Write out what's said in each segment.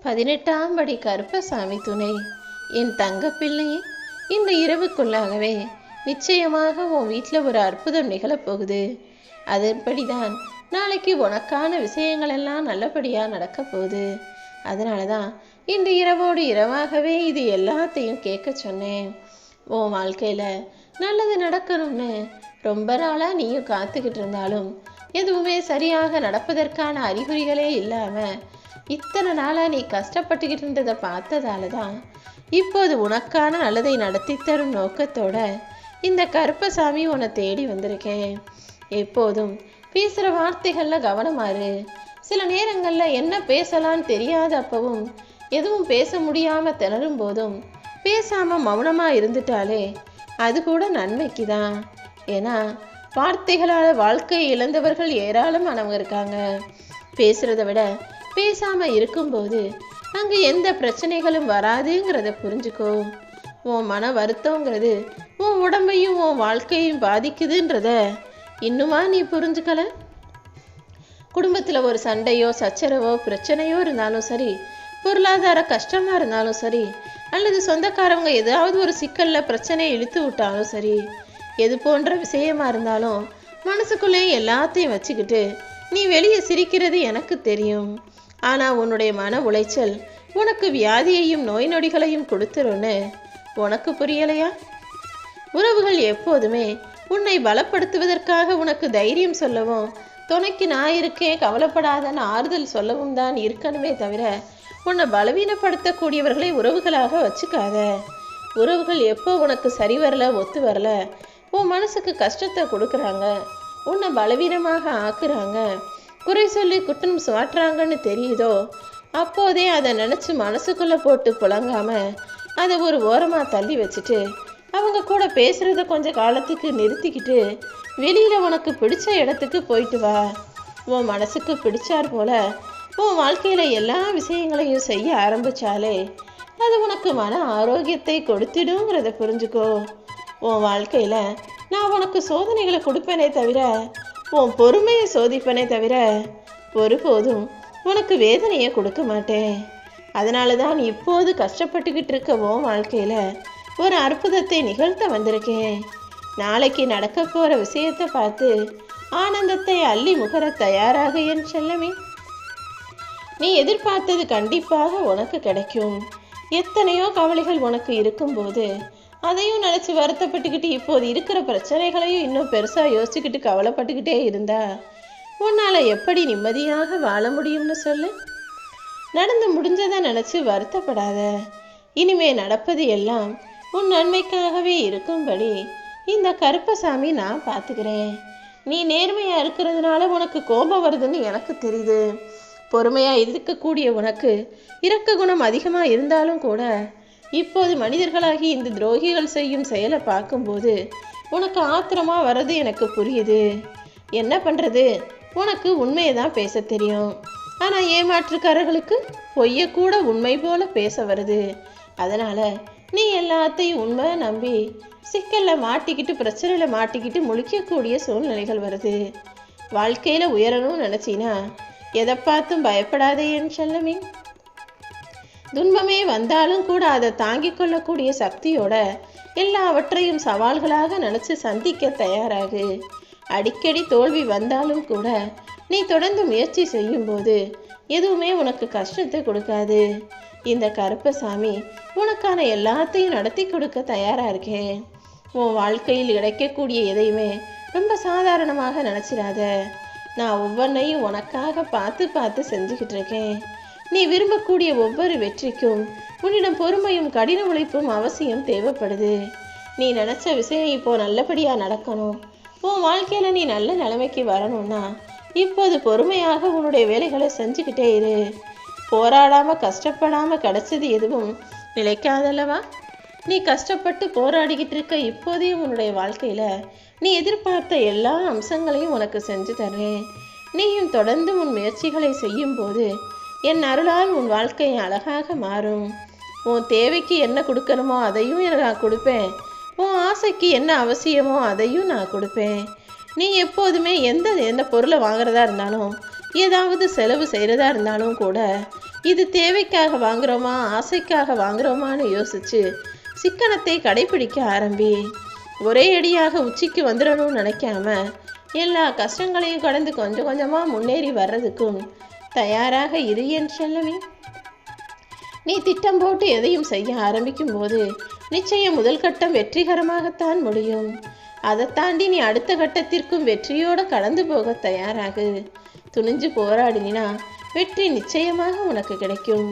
18ஆம் படி கருப்பசாமி துணை. என் தங்க பிள்ளையே, இந்த இரவுக்குள்ளாகவே நிச்சயமாக உன் வீட்டில் ஒரு அற்புதம் நிகழப்போகுது. அதன்படிதான் நாளைக்கு உனக்கான விஷயங்கள் எல்லாம் நல்லபடியாக நடக்க போகுது. அதனால தான் இந்த இரவோடு இரவாகவே இது எல்லாத்தையும் கேட்க சொன்னேன். உன் வாழ்க்கையில் நல்லது நடக்கணும்னு ரொம்ப நாளாக நீயும் காத்துக்கிட்டு இருந்தாலும் எதுவுமே சரியாக நடப்பதற்கான அறிகுறிகளே இல்லாமல் இத்தனை நாளாக நீ கஷ்டப்பட்டுக்கிட்டு இருந்ததை பார்த்ததால தான் இப்போது உனக்கான நல்லதை நடத்தி தரும் நோக்கத்தோட இந்த கருப்பசாமி உன்னை தேடி வந்திருக்கேன். எப்போதும் பேசுகிற வார்த்தைகளில் கவனமாறு. சில நேரங்களில் என்ன பேசலான்னு தெரியாத அப்பவும் எதுவும் பேச முடியாமல் திணறும் போதும் பேசாமல் மௌனமாக இருந்துட்டாலே அது கூட நன்மைக்கு தான். ஏன்னா வார்த்தைகளால் வாழ்க்கையை இழந்தவர்கள் ஏராளமானவங்க இருக்காங்க. பேசுகிறத விட பேசாமல் இருக்கும்போது அங்கே எந்த பிரச்சனைகளும் வராதுங்கிறத புரிஞ்சுக்கோ. உன் மன வருத்தங்கிறது உன் உடம்பையும் உன் வாழ்க்கையும் பாதிக்குதுன்றத இன்னுமா நீ புரிஞ்சுக்கல? குடும்பத்தில் ஒரு சண்டையோ சச்சரவோ பிரச்சனையோ இருந்தாலும் சரி, பொருளாதார கஷ்டமாக இருந்தாலும் சரி, அல்லது சொந்தக்காரவங்க ஏதாவது ஒரு சிக்கலில் பிரச்சனையை இழுத்து விட்டாலும் சரி, எது போன்ற விஷயமா இருந்தாலும் மனசுக்குள்ளே எல்லாத்தையும் வச்சுக்கிட்டு நீ வெளியே சிரிக்கிறது எனக்கு தெரியும். ஆனால் உன்னுடைய மன உளைச்சல் உனக்கு வியாதியையும் நோய் நொடிகளையும் கொடுத்துருன்னு உனக்கு புரியலையா? உறவுகள் எப்போதுமே உன்னை பலப்படுத்துவதற்காக உனக்கு தைரியம் சொல்லவும், துணைக்கு நான் இருக்கேன் கவலைப்படாதன்னு ஆறுதல் சொல்லவும் தான் இருக்கணுமே தவிர உன்னை பலவீனப்படுத்தக்கூடியவர்களை உறவுகளாக வச்சுக்காத. உறவுகள் எப்போ உனக்கு சரி வரல, ஒத்து வரல, உன் மனசுக்கு கஷ்டத்தை கொடுக்குறாங்க, உன்னை பலவீனமாக ஆக்குறாங்க, குறை சொல்லி குற்றம் சுவாட்டுறாங்கன்னு தெரியுதோ அப்போதே அதை நினச்சி மனசுக்குள்ளே போட்டு புழங்காம அதை ஒரு ஓரமாக தள்ளி வச்சுட்டு அவங்க கூட பேசுகிறத கொஞ்சம் காலத்துக்கு நிறுத்திக்கிட்டு வெளியில் உனக்கு பிடிச்ச இடத்துக்கு போயிட்டு வா. உன் மனசுக்கு பிடிச்சார் போல உன் வாழ்க்கையில் எல்லா விஷயங்களையும் செய்ய ஆரம்பித்தாலே அது உனக்கு மன ஆரோக்கியத்தை கொடுத்துடுங்கிறத புரிஞ்சுக்கோ. உன் வாழ்க்கையில் நான் உனக்கு சோதனைகளை கொடுப்பேனே தவிர உன் பொறுமையை சோதிப்பேனே தவிர ஒருபோதும் உனக்கு வேதனையை கொடுக்க மாட்டேன். அதனால தான் இப்போது கஷ்டப்பட்டுக்கிட்டு இருக்க உன் வாழ்க்கையில் ஒரு அற்புதத்தை நிகழ்த்த வந்திருக்கேன். நாளைக்கு நடக்க போகிற விஷயத்தை பார்த்து ஆனந்தத்தை அள்ளி முகர தயாராக என் செல்லமே. நீ எதிர்பார்த்தது கண்டிப்பாக உனக்கு கிடைக்கும். எத்தனையோ கவலைகள் உனக்கு இருக்கும்போது அதையும் நினச்சி வருத்தப்பட்டுக்கிட்டு இப்போது இருக்கிற பிரச்சனைகளையும் இன்னும் பெருசாக யோசிச்சுக்கிட்டு கவலைப்பட்டுக்கிட்டே இருந்தா உன்னால் எப்படி நிம்மதியாக வாழ முடியும்னு சொல்லு. நடந்து முடிஞ்சதை நினச்சி வருத்தப்படாத. இனிமே நடப்பது எல்லாம் உன் நன்மைக்காகவே இருக்கும்படி இந்த கருப்பசாமி நான் பார்த்துக்கிறேன். நீ நேர்மையாக இருக்கிறதுனால உனக்கு கோபம் வருதுன்னு எனக்கு தெரியுது. பொறுமையாக இருக்கக்கூடிய உனக்கு இரக்க குணம் அதிகமாக இருந்தாலும் கூட இப்போது மனிதர்களாகி இந்த துரோகிகள் செய்யும் செயலை பார்க்கும்போது உனக்கு ஆத்திரமாக வர்றது எனக்கு புரியுது. என்ன பண்ணுறது, உனக்கு உண்மையை தான் பேச தெரியும். ஆனால் ஏமாற்றுக்காரர்களுக்கு பொய்யை கூட உண்மை போல பேச வருது. அதனால் நீ எல்லாத்தையும் உண்மை நம்பி சிக்கலில் மாட்டிக்கிட்டு பிரச்சனையில் மாட்டிக்கிட்டு முழிக்கக்கூடிய சூழ்நிலைகள் வருது. வாழ்க்கையில் உயரணும்னு நினச்சினா எதை பார்த்தும் பயப்படாதே என் செல்லமே. துன்பமே வந்தாலும் கூட அதை தாங்கிக் கொள்ளக்கூடிய சக்தியோட எல்லாவற்றையும் சவால்களாக நினச்சி சந்திக்க தயாராகு. அடிக்கடி தோல்வி வந்தாலும் கூட நீ தொடர்ந்து முயற்சி செய்யும்போது எதுவுமே உனக்கு கஷ்டத்தை கொடுக்காது. இந்த கருப்பசாமி உனக்கான எல்லாத்தையும் நடத்தி கொடுக்க தயாராக இருக்கேன். உன் வாழ்க்கையில் கிடைக்கக்கூடிய எதையுமே ரொம்ப சாதாரணமாக நினச்சிடாத. நான் ஒவ்வொன்றையும் உனக்காக பார்த்து பார்த்து செஞ்சுக்கிட்டு இருக்கேன். நீ விரும்பக்கூடிய ஒவ்வொரு வெற்றிக்கும் உன்னிடம் பொறுமையும் கடின உழைப்பும் அவசியம் தேவைப்படுது. நீ நினச்ச விஷயம் இப்போ நல்லபடியாக நடக்கணும், உன் வாழ்க்கையில் நீ நல்ல நிலைமைக்கு வரணும்னா இப்போது பொறுமையாக உன்னுடைய வேலைகளை செஞ்சுக்கிட்டே இரு. போராடாமல் கஷ்டப்படாமல் கிடைச்சது எதுவும் நிலைக்காதல்லவா? நீ கஷ்டப்பட்டு போராடிக்கிட்டு இருக்க இப்போதையும் உன்னுடைய வாழ்க்கையில் நீ எதிர்பார்த்த எல்லா அம்சங்களையும் உனக்கு செஞ்சு தர்றேன். நீயும் தொடர்ந்து உன் முயற்சிகளை செய்யும்போது என் அருளால் உன் வாழ்க்கை அழகாக மாறும். உன் தேவைக்கு என்ன கொடுக்கணுமோ அதையும் நான் கொடுப்பேன். உன் ஆசைக்கு என்ன அவசியமோ அதையும் நான் கொடுப்பேன். நீ எப்போதுமே எந்த பொருளை வாங்குறதா இருந்தாலும் ஏதாவது செலவு செய்கிறதா இருந்தாலும் கூட இது தேவைக்காக வாங்குறோமா ஆசைக்காக வாங்குறோமான்னு யோசிச்சு சிக்கனத்தை கடைபிடிக்க ஆரம்பி. ஒரே அடியாக உச்சிக்கு வந்துடணும்னு நினைக்காம எல்லா கஷ்டங்களையும் கடந்து கொஞ்சம் கொஞ்சமாக முன்னேறி வர்றதுக்கும் தயாராக இரு என் செல்லமே. நீ திட்டம் போட்டு எதையும் செய்ய ஆரம்பிக்கும் போது நிச்சயம் முதல் கட்டம் வெற்றிகரமாகத்தான் முடியும். அதை தாண்டி நீ அடுத்த கட்டத்திற்கும் வெற்றியோடு கடந்து போக தயாராகு. துணிஞ்சு போராடினா வெற்றி நிச்சயமாக உனக்கு கிடைக்கும்.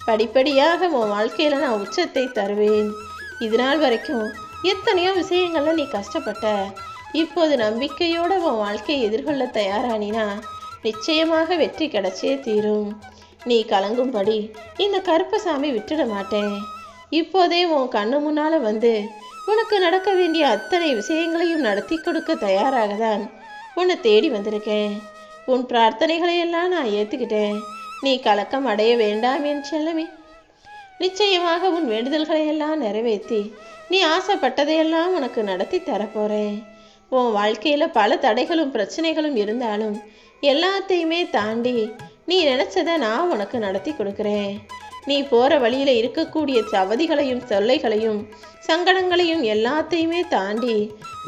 படிப்படியாக உன் வாழ்க்கையில் நான் உச்சத்தை தருவேன். இது நாள் வரைக்கும் எத்தனையோ விஷயங்கள்ல நீ கஷ்டப்பட்ட. இப்போது நம்பிக்கையோட உன் வாழ்க்கையை எதிர்கொள்ள தயாரானினா நிச்சயமாக வெற்றி கிடைச்சே தீரும். நீ கலங்கும்படி இந்த கருப்பசாமி விட்டுட மாட்டேன். இப்போதே உன் கண்ணு முன்னால வந்து உனக்கு நடக்க வேண்டிய அத்தனை விஷயங்களையும் நடத்தி கொடுக்க தயாராக தான் உன்னை தேடி வந்திருக்கேன். உன் பிரார்த்தனைகளையெல்லாம் நான் ஏற்றுக்கிட்டேன். நீ கலக்கம் அடைய வேண்டாம் என் செல்லமே. நிச்சயமாக உன் வேண்டுதல்களையெல்லாம் நிறைவேற்றி நீ ஆசைப்பட்டதையெல்லாம் உனக்கு நடத்தி தரப்போறேன். உன் வாழ்க்கையில் பல தடைகளும் பிரச்சனைகளும் இருந்தாலும் எல்லாத்தையுமே தாண்டி நீ நினச்சதை நான் உனக்கு நடத்தி கொடுக்குறேன். நீ போகிற வழியில் இருக்கக்கூடிய அவதிகளையும் தொல்லைகளையும் சங்கடங்களையும் எல்லாத்தையுமே தாண்டி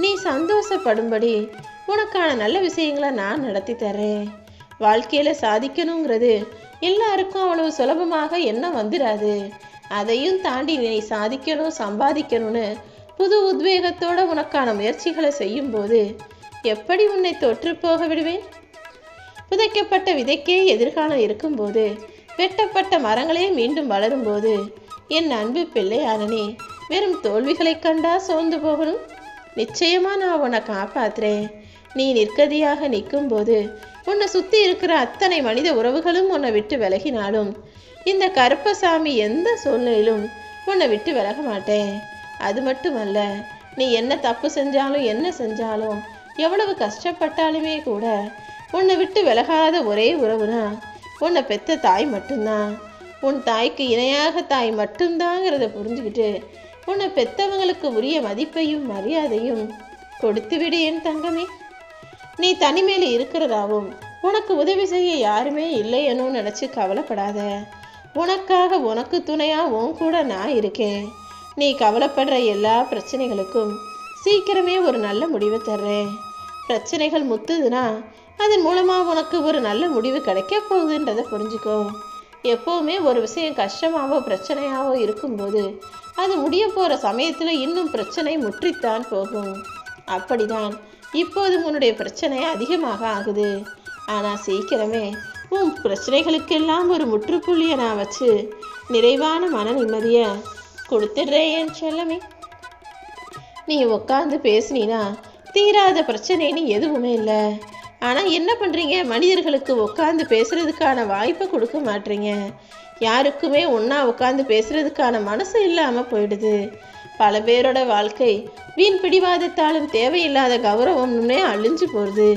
நீ சந்தோஷப்படும்படி உனக்கான நல்ல விஷயங்களை நான் நடத்தி தர்றேன். வாழ்க்கையில் சாதிக்கணுங்கிறது எல்லாருக்கும் அவ்வளவு சுலபமாக எண்ணம் வந்துடாது. அதையும் தாண்டி நீ சாதிக்கணும் சம்பாதிக்கணும்னு புது உத்வேகத்தோட உனக்கான முயற்சிகளை செய்யும்போது எப்படி உன்னை தொற்று போக விடுவேன்? புதைக்கப்பட்ட விதைக்கே எதிர்காலம் இருக்கும்போது வெட்டப்பட்ட மரங்களே மீண்டும் வளரும்போது என் அன்பு பிள்ளையான நீ வெறும் தோல்விகளை கண்டா சோர்ந்து போகணும்? நிச்சயமா நான் உன்னை காப்பாத்துறேன். நீ நிற்கதியாக நிற்கும் போது உன்னை சுற்றி இருக்கிற அத்தனை மனித உறவுகளும் உன்னை விட்டு விலகினாலும் இந்த கருப்பசாமி எந்த சூழ்நிலையிலும் உன்னை விட்டு விலக மாட்டேன். அது மட்டுமல்ல, நீ என்ன தப்பு செஞ்சாலும் என்ன செஞ்சாலும் எவ்வளவு கஷ்டப்பட்டாலுமே கூட உன்னை விட்டு விலகாத ஒரே உறவுனா உன்னை பெத்த தாய் மட்டும்தான். உன் தாய்க்கு இணையாக தாய் மட்டும்தாங்கிறத புரிஞ்சுக்கிட்டு உன்னை பெத்தவங்களுக்கு உரிய மதிப்பையும் மரியாதையும் கொடுத்து விடு என் தங்கமே. நீ தனிமையில் இருக்கிறதாவும் உனக்கு உதவி செய்ய யாருமே இல்லையன்னு நினச்சி கவலைப்படாத. உனக்காக உனக்கு துணையா உன் கூட நான் இருக்கேன். நீ கவலைப்படுற எல்லா பிரச்சனைகளுக்கும் சீக்கிரமே ஒரு நல்ல முடிவை தர்றேன். பிரச்சனைகள் முத்துதுன்னா அதன் மூலமாக உனக்கு ஒரு நல்ல முடிவு கிடைக்க போகுதுன்றதை புரிஞ்சுக்கோ. எப்போவுமே ஒரு விஷயம் கஷ்டமாவோ பிரச்சனையாவோ இருக்கும்போது அது முடிய போகிற சமயத்தில் இன்னும் பிரச்சனை முற்றித்தான் போகும். அப்படிதான் இப்போது உன்னுடைய பிரச்சனை அதிகமாக ஆகுது. ஆனால் சீக்கிரமே உன் பிரச்சனைகளுக்கெல்லாம் ஒரு முற்றுப்புள்ளியை நான் வச்சு நிறைவான மன நிம்மதியை கொடுத்துடுறேன் என் செல்லமே. நீ உட்காந்து பேசினா தீராத பிரச்சனைன்னு எதுவுமே இல்லை. ஆனால் என்ன பண்ணுறீங்க, மனிதர்களுக்கு உட்காந்து பேசுறதுக்கான வாய்ப்பை கொடுக்க மாட்டீங்க. யாருக்குமே ஒன்றா உட்காந்து பேசுறதுக்கான மனசு இல்லாமல் போயிடுது. பல பேரோட வாழ்க்கை வீண் பிடிவாதத்தாலும் தேவையில்லாத கௌரவம்னே அழிஞ்சு போகுது.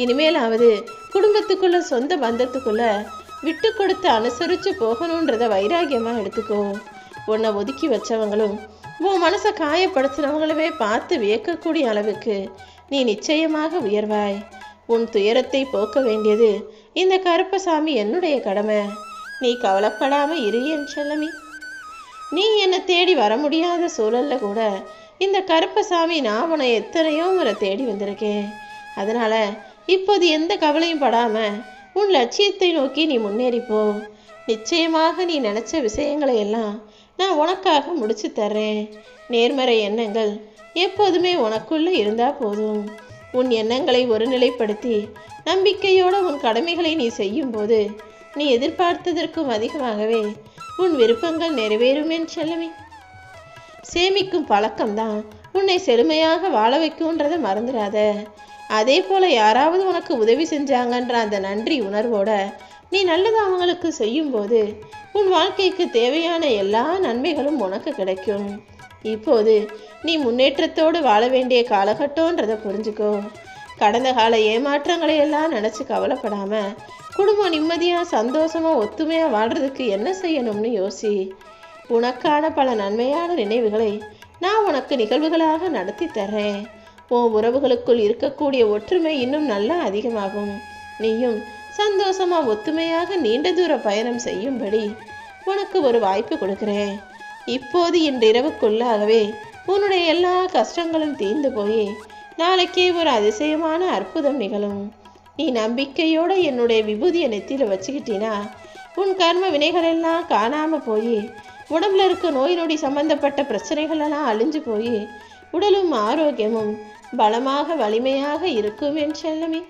இனிமேலாவது குடும்பத்துக்குள்ள சொந்த பந்தத்துக்குள்ள விட்டு கொடுத்து அனுசரித்து போகணுன்றத வைராகியமாக எடுத்துக்கோ. உன்னை ஒதுக்கி வச்சவங்களும் உன் மனசை காயப்படுத்தினவங்களுமே பார்த்து வியக்கக்கூடிய அளவுக்கு நீ நிச்சயமாக உயர்வாய். உன் துயரத்தை போக்க வேண்டியது இந்த கருப்பசாமி என்னுடைய கடமை. நீ கவலைப்படாமல் இரு என் செல்லமே. நீ என்னை தேடி வர முடியாத சூழல்ல கூட இந்த கருப்பசாமி நான் உன்னை எத்தனையோ முறை தேடி வந்திருக்கேன். அதனால இப்போது எந்த கவலையும் படாம உன் லட்சியத்தை நோக்கி நீ முன்னேறிப்போ. நிச்சயமாக நீ நினைச்ச விஷயங்களை எல்லாம் நான் உனக்காக முடிச்சு தர்றேன். நேர்மறை எண்ணங்கள் எப்போதுமே உனக்குள்ள இருந்தா போதும். உன் எண்ணங்களை ஒருநிலைப்படுத்தி நம்பிக்கையோட உன் கடமைகளை நீ செய்யும் போது நீ எதிர்பார்த்ததற்கும் அதிகமாகவே உன் விருப்பங்கள் நிறைவேறும் என் செல்லமே. சேமிக்கும் பழக்கம்தான் உன்னை செழுமையாக வாழ வைக்கும்ன்றதை மறந்துடாத. அதே போல யாராவது உனக்கு உதவி செஞ்சாங்கன்ற அந்த நன்றி உணர்வோட நீ நல்லது அவங்களுக்கு செய்யும்போது உன் வாழ்க்கைக்கு தேவையான எல்லா நன்மைகளும் உனக்கு கிடைக்கும். இப்போது நீ முன்னேற்றத்தோடு வாழ வேண்டிய காலகட்டம்ன்றதை புரிஞ்சுக்கோ. கடந்த கால ஏமாற்றங்களை எல்லாம் நினச்சி கவலைப்படாம குடும்பம் நிம்மதியாக சந்தோஷமாக ஒத்துமையாக வாழ்கிறதுக்கு என்ன செய்யணும்னு யோசி. உனக்கான பல நன்மையான நினைவுகளை நான் உனக்கு நிகழ்வுகளாக நடத்தி தர்றேன். உன் உறவுகளுக்குள் இருக்கக்கூடிய ஒற்றுமை இன்னும் நல்லா அதிகமாகும். நீயும் சந்தோஷமா ஒத்துமையாக நீண்ட தூர பயணம் செய்யும்படி உனக்கு ஒரு வாய்ப்பு கொடுக்கிறேன். இப்போது இன்றிரவுக்குள்ளாகவே உன்னுடைய எல்லா கஷ்டங்களும் தீர்ந்து போய் நாளைக்கே ஒரு அதிசயமான அற்புதம் நிகழும். நீ நம்பிக்கையோடு என்னுடைய விபூதியை நெத்தியில் வச்சுக்கிட்டினா உன் கர்ம வினைகள் எல்லாம் காணாமல் போய் உடம்புல இருக்க நோய் நொடி சம்பந்தப்பட்ட பிரச்சனைகள் எல்லாம் அழிஞ்சு போய் உடலும் ஆரோக்கியமும் பலமாக வலிமையாக இருக்கும் என் செல்லமே.